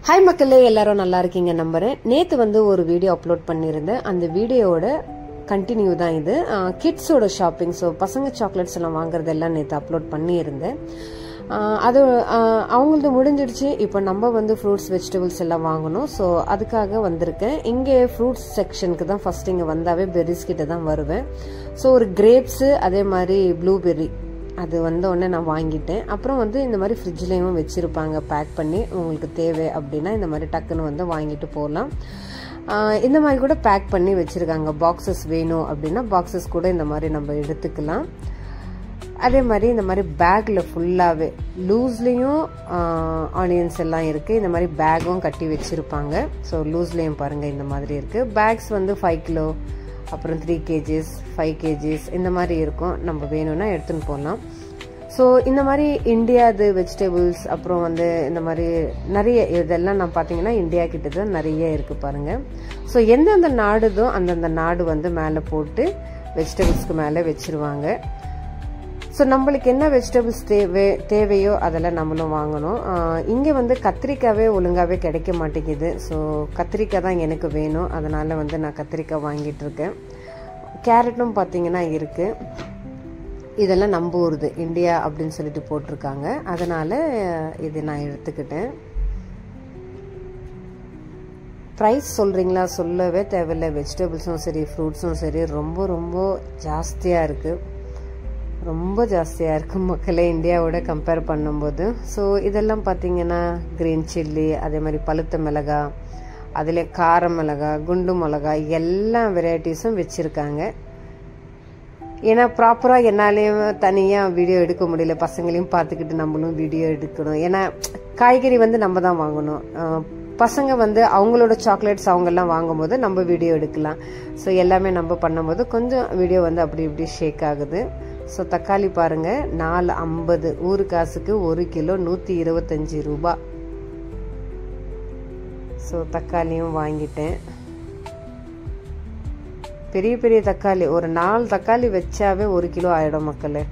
Hi மக்களே, எல்லாரும் நல்லா இருக்கீங்க நம்புறேன். நேத்து வந்து ஒரு வீடியோ அப்லோட் பண்ணியிருந்தேன். அந்த வீடியோவோட கண்டினியூ தான் இது. கிட்ஸோட ஷாப்பிங், ஸோ பசங்க சாக்லேட்ஸ் எல்லாம் வாங்குறது எல்லாம் நேற்று அப்லோட் பண்ணியிருந்தேன். அது அவங்களது முடிஞ்சிடுச்சு. இப்போ நம்ம வந்து ஃப்ரூட்ஸ் வெஜிடபிள்ஸ் எல்லாம் வாங்கணும். ஸோ அதுக்காக வந்திருக்கேன். இங்கே ஃப்ரூட்ஸ் செக்ஷனுக்கு தான் ஃபர்ஸ்ட் இங்கே வந்தாவே பெர்ரிஸ் கிட்ட தான் வருவேன். ஸோ ஒரு கிரேப்ஸு, அதே மாதிரி ப்ளூபெர்ரி அது வந்த உடனே நான் வாங்கிட்டேன். அப்புறம் வந்து இந்த மாதிரி ஃப்ரிட்ஜ்லேயும் வச்சுருப்பாங்க பேக் பண்ணி. உங்களுக்கு தேவை அப்படின்னா இந்த மாதிரி டக்குன்னு வந்து வாங்கிட்டு போகலாம். இந்த மாதிரி கூட பேக் பண்ணி வச்சுருக்காங்க. பாக்ஸஸ் வேணும் அப்படின்னா பாக்ஸஸ் கூட இந்த மாதிரி நம்ம எடுத்துக்கலாம். அதே மாதிரி இந்த மாதிரி பேக்கில் ஃபுல்லாகவே லூஸ்லேயும் ஆனியன்ஸ் எல்லாம் இருக்குது. இந்த மாதிரி பேக்கும் கட்டி வச்சுருப்பாங்க. ஸோ லூஸ்லேயும் பாருங்கள் இந்த மாதிரி இருக்குது. பேக்ஸ் வந்து 5 கிலோ, அப்புறம் 3 kgs 5 kgs இந்த மாதிரி இருக்கும். நம்ம வேணும்னா எடுத்துன்னு போகலாம். ஸோ இந்த மாதிரி இந்தியாது வெஜிடபிள்ஸ், அப்புறம் வந்து இந்த மாதிரி நிறைய இதெல்லாம் நான் பார்த்தீங்கன்னா இந்தியா கிட்ட தான் நிறைய இருக்குது பாருங்கள். ஸோ எந்தெந்த நாடுதோ அந்தந்த நாடு வந்து மேலே போட்டு வெஜிடபிள்ஸ்க்கு மேலே வச்சுருவாங்க. ஸோ நம்மளுக்கு என்ன வெஜிடபிள்ஸ் தேவையோ அதெல்லாம் நம்மளும் வாங்கணும். இங்கே வந்து கத்திரிக்காவே ஒழுங்காகவே கிடைக்க மாட்டேங்குது. ஸோ கத்திரிக்காய் தான் எனக்கு வேணும். அதனால் வந்து நான் கத்திரிக்காய் வாங்கிட்டு இருக்கேன். கேரட்டும் பார்த்தீங்கன்னா இருக்குது. இதெல்லாம் நம்ம ஊருது இந்தியா அப்படின்னு சொல்லிட்டு போட்டிருக்காங்க. அதனால் இது நான் எடுத்துக்கிட்டேன். ப்ரைஸ் சொல்கிறீங்களா? சொல்லவே தேவையில்லை. வெஜிடபிள்ஸும் சரி ஃப்ரூட்ஸும் சரி ரொம்ப ரொம்ப ஜாஸ்தியாக இருக்குது. ரொம்ப ஜாஸ்தியாக இருக்குது மக்களே, இந்தியாவோட கம்பேர் பண்ணும்போது. ஸோ இதெல்லாம் பார்த்தீங்கன்னா க்ரீன் சில்லி, அதே மாதிரி பழுத்த மிளகா, அதில் கார மிளகா, குண்டு மிளகா எல்லா வெரைட்டிஸும் வச்சுருக்காங்க. ஏன்னா ப்ராப்பராக என்னாலேயும் தனியாக வீடியோ எடுக்க முடியல. பசங்களையும் பார்த்துக்கிட்டு நம்மளும் வீடியோ எடுக்கணும். ஏன்னா காய்கறி வந்து நம்ம தான் வாங்கணும். பசங்க வந்து அவங்களோட சாக்லேட்ஸ் அவங்கெல்லாம் வாங்கும்போது நம்ம வீடியோ எடுக்கலாம். ஸோ எல்லாமே நம்ம பண்ணும்போது கொஞ்சம் வீடியோ வந்து அப்படி இப்படி ஷேக் ஆகுது. ஸோ தக்காளி பாருங்க 4.50 ஊரு காசுக்கு 1 கிலோ 125 ரூபா. ஸோ தக்காளியும் வாங்கிட்டேன். பெரிய பெரிய தக்காளி, ஒரு 4 தக்காளி வச்சாவே 1 கிலோ ஆயிடும் மக்களே.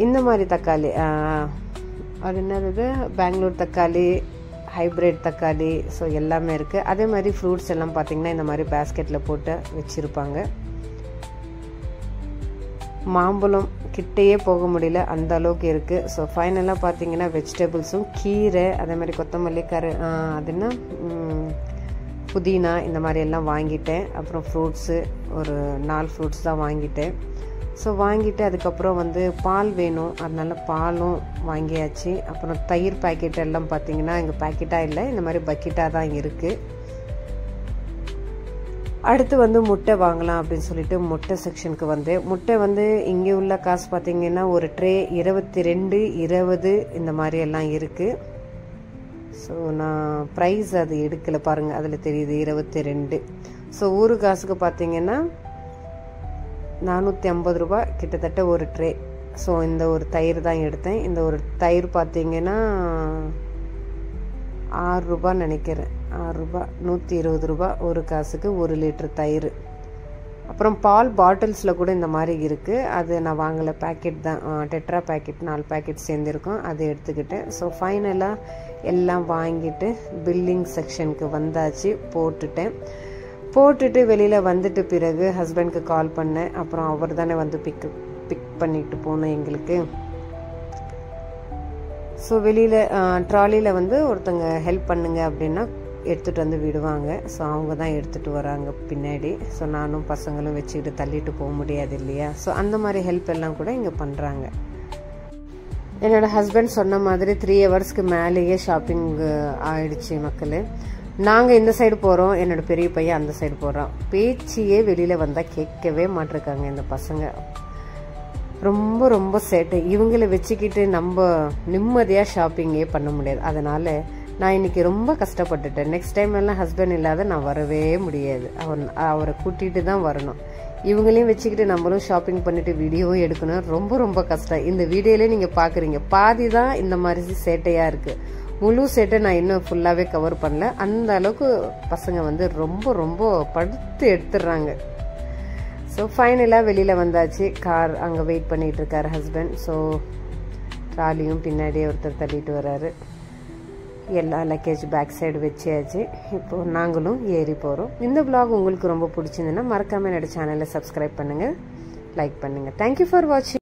இந்த மாதிரி தக்காளி அது என்னது, பெங்களூர் தக்காளி, ஹைப்ரிட் தக்காளி, ஸோ எல்லாமே இருக்குது. அதே மாதிரி ஃப்ரூட்ஸ் எல்லாம் பார்த்தீங்கன்னா இந்த மாதிரி பேஸ்கெட்டில் போட்டு வச்சுருப்பாங்க. மாம்பழம் கிட்டேயே போக முடியல, அந்த அளவுக்கு இருக்குது. ஸோ ஃபைனலாக பார்த்தீங்கன்னா வெஜிடபிள்ஸும் கீரை, அதே மாதிரி கொத்தமல்லி, அது என்ன புதினா, இந்த மாதிரி எல்லாம் வாங்கிட்டேன். அப்புறம் ஃப்ரூட்ஸு ஒரு 4 ஃப்ரூட்ஸ் தான் வாங்கிட்டேன். ஸோ வாங்கிட்டு அதுக்கப்புறம் வந்து பால் வேணும், அதனால பாலும் வாங்கியாச்சு. அப்புறம் தயிர் பாக்கெட் எல்லாம் பார்த்தீங்கன்னா இங்கே பாக்கெட்டாக இல்லை, இந்த மாதிரி பக்கெட்டாக தான் இருக்குது. அடுத்து வந்து முட்டை வாங்கலாம் அப்படின்னு சொல்லிட்டு முட்டை செக்ஷனுக்கு வந்தேன். முட்டை வந்து இங்கே உள்ள காசு பார்த்தீங்கன்னா ஒரு ட்ரே 22, 20 இந்த மாதிரி எல்லாம் இருக்குது. ஸோ நான் ப்ரைஸ் அது எடுக்கலை பாருங்கள், அதில் தெரியுது 22. ஸோ ஊரு காசுக்கு பார்த்தீங்கன்னா 450 ரூபா கிட்டத்தட்ட ஒரு ட்ரே. ஸோ இந்த ஒரு தயிர் தான் எடுத்தேன். இந்த ஒரு தயிர் பார்த்தீங்கன்னா 6 ரூபான்னு நினைக்கிறேன். 6 ரூபா 120 ரூபா ஒரு காசுக்கு 1 லிட்டர் தயிர். அப்புறம் பால் பாட்டில்ஸில் கூட இந்த மாதிரி இருக்குது. அது நான் வாங்கலை, பேக்கெட் தான், டெட்ரா பேக்கெட் 4 பேக்கெட் சேர்ந்துருக்கோம், அது எடுத்துக்கிட்டேன். ஸோ ஃபைனலாக எல்லாம் வாங்கிட்டு பில்லிங் செக்ஷனுக்கு வந்தாச்சு. போட்டுட்டு வெளியில் வந்துட்டு பிறகு ஹஸ்பண்டுக்கு கால் பண்ணேன். அப்புறம் அவர் தானே வந்து பிக் பண்ணிட்டு போனேன் எங்களுக்கு. ஸோ வெளியில் ட்ராலியில் வந்து ஒருத்தங்க ஹெல்ப் பண்ணுங்க அப்படின்னா எடுத்துகிட்டு வந்து விடுவாங்க. ஸோ அவங்க தான் எடுத்துகிட்டு வராங்க பின்னாடி. ஸோ நானும் பசங்களும் வச்சுக்கிட்டு தள்ளிட்டு போக முடியாது இல்லையா. ஸோ அந்த மாதிரி ஹெல்ப் எல்லாம் கூட இங்கே பண்ணுறாங்க. என்னோடய ஹஸ்பண்ட் சொன்ன மாதிரி 3 ஹவர்ஸ்க்கு மேலேயே ஷாப்பிங் ஆயிடுச்சு மக்களே. நாங்கள் இந்த சைடு போகிறோம், என்னோட பெரிய பையன் அந்த சைடு போகிறோம். பேச்சியே வெளியில் வந்தால் கேட்கவே மாட்டிருக்காங்க இந்த பசங்க. ரொம்ப ரொம்ப சேட்டை. இவங்களை வச்சுக்கிட்டு நம்ம நிம்மதியாக ஷாப்பிங்கே பண்ண முடியாது. அதனால் நான் இன்னைக்கு ரொம்ப கஷ்டப்பட்டுட்டேன். நெக்ஸ்ட் டைம் எல்லாம் ஹஸ்பண்ட் இல்லாத நான் வரவே முடியாது. அவரை கூட்டிகிட்டு தான் வரணும். இவங்களையும் வச்சுக்கிட்டு நம்மளும் ஷாப்பிங் பண்ணிட்டு வீடியோவும் எடுக்கணும். ரொம்ப ரொம்ப கஷ்டம். இந்த வீடியோலேயே நீங்கள் பார்க்குறீங்க, பாதி தான் இந்த மாதிரி சேட்டையாக இருக்குது. முழு சேட்டை நான் இன்னும் ஃபுல்லாகவே கவர் பண்ணல. அந்த அளவுக்கு பசங்க வந்து ரொம்ப ரொம்ப படுத்து எடுத்துடுறாங்க. ஸோ ஃபைனலாக வெளியில் வந்தாச்சு. கார் அங்கே வெயிட் பண்ணிகிட்டு இருக்கார் ஹஸ்பண்ட். ஸோ ட்ராலியும் பின்னாடியே ஒருத்தர் தள்ளிட்டு வர்றாரு. எல்லா லக்கேஜ் பேக் சைடு வச்சாச்சு. இப்போ நாங்களும் ஏறி போகிறோம். இந்த vlog உங்களுக்கு ரொம்ப பிடிச்சிருந்ததுன்னா மறக்காம என்னோட சேனலை சப்ஸ்கிரைப் பண்ணுங்கள், லைக் பண்ணுங்கள். தேங்க்யூ ஃபார் வாட்சிங்.